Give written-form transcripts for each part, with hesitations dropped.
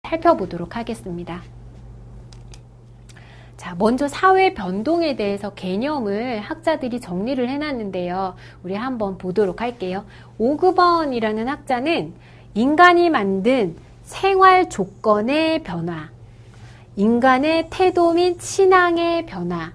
살펴보도록 하겠습니다. 자, 먼저 사회 변동에 대해서 개념을 학자들이 정리를 해놨는데요. 우리 한번 보도록 할게요. 오그번이라는 학자는 인간이 만든 생활 조건의 변화, 인간의 태도 및 신앙의 변화,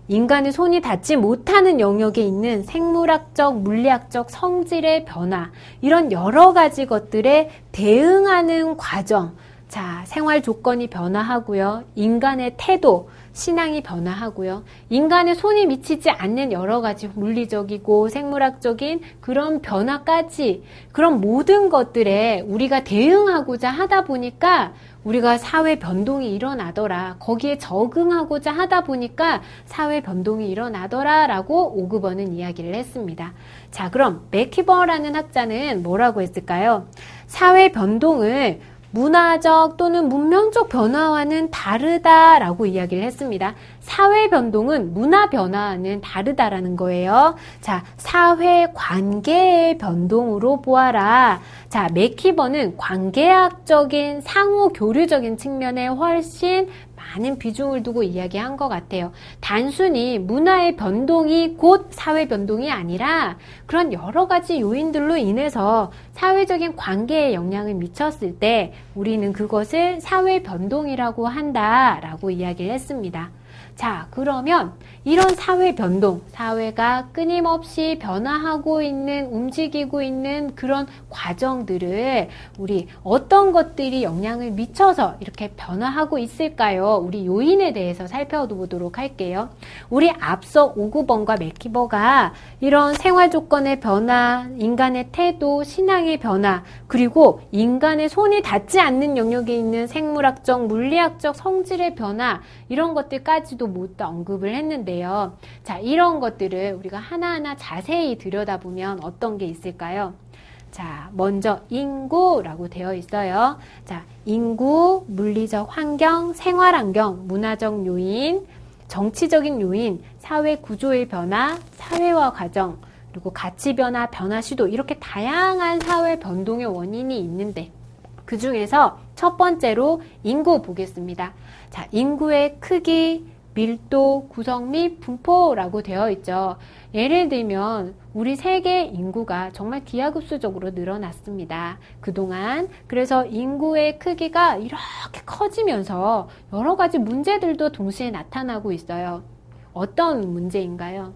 인간의 손이 닿지 못하는 영역에 있는 생물학적, 물리학적 성질의 변화, 이런 여러 가지 것들에 대응하는 과정. 자, 생활 조건이 변화하고요. 인간의 태도, 신앙이 변화하고요. 인간의 손이 미치지 않는 여러 가지 물리적이고 생물학적인 그런 변화까지, 그런 모든 것들에 우리가 대응하고자 하다 보니까 우리가 사회 변동이 일어나더라. 거기에 적응하고자 하다 보니까 사회 변동이 일어나더라 라고 오그번은 이야기를 했습니다. 자, 그럼 맥키버라는 학자는 뭐라고 했을까요? 사회 변동을 문화적 또는 문명적 변화와는 다르다라고 이야기를 했습니다. 사회 변동은 문화 변화와는 다르다라는 거예요. 자, 사회 관계의 변동으로 보아라. 자, 맥키버는 관계학적인 상호 교류적인 측면에 훨씬 많은 비중을 두고 이야기한 것 같아요. 단순히 문화의 변동이 곧 사회 변동이 아니라 그런 여러 가지 요인들로 인해서 사회적인 관계에 영향을 미쳤을 때 우리는 그것을 사회 변동이라고 한다라고 이야기를 했습니다. 자, 그러면 이런 사회 변동, 사회가 끊임없이 변화하고 있는, 움직이고 있는 그런 과정들을 우리 어떤 것들이 영향을 미쳐서 이렇게 변화하고 있을까요? 우리 요인에 대해서 살펴보도록 할게요. 우리 앞서 오그번과 맥키버가 이런 생활 조건의 변화, 인간의 태도, 신앙의 변화, 그리고 인간의 손이 닿지 않는 영역에 있는 생물학적, 물리학적 성질의 변화, 이런 것들까지도 모두 언급을 했는데요. 자, 이런 것들을 우리가 하나하나 자세히 들여다보면 어떤 게 있을까요? 자, 먼저 인구라고 되어 있어요. 자, 인구, 물리적 환경, 생활 환경, 문화적 요인, 정치적인 요인, 사회 구조의 변화, 사회화 과정, 그리고 가치 변화, 변화 시도, 이렇게 다양한 사회 변동의 원인이 있는데 그 중에서 첫 번째로 인구 보겠습니다. 자, 인구의 크기, 밀도, 구성 및 분포라고 되어 있죠. 예를 들면 우리 세계 인구가 정말 기하급수적으로 늘어났습니다. 그동안. 그래서 인구의 크기가 이렇게 커지면서 여러 가지 문제들도 동시에 나타나고 있어요. 어떤 문제인가요?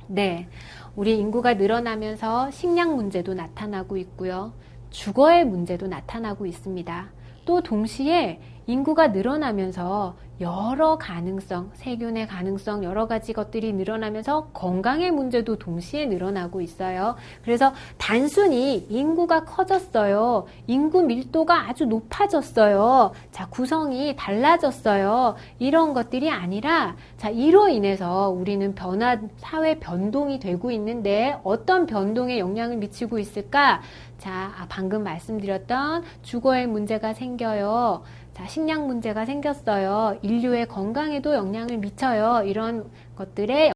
네, 우리 인구가 늘어나면서 식량 문제도 나타나고 있고요. 주거의 문제도 나타나고 있습니다. 또 동시에 인구가 늘어나면서 여러 가능성, 세균의 가능성, 여러 가지 것들이 늘어나면서 건강의 문제도 동시에 늘어나고 있어요. 그래서 단순히 인구가 커졌어요. 인구 밀도가 아주 높아졌어요. 자, 구성이 달라졌어요. 이런 것들이 아니라, 자, 이로 인해서 우리는 사회 변동이 되고 있는데 어떤 변동에 영향을 미치고 있을까? 자, 방금 말씀드렸던 주거의 문제가 생겨요. 자, 식량 문제가 생겼어요. 인류의 건강에도 영향을 미쳐요. 이런 것들에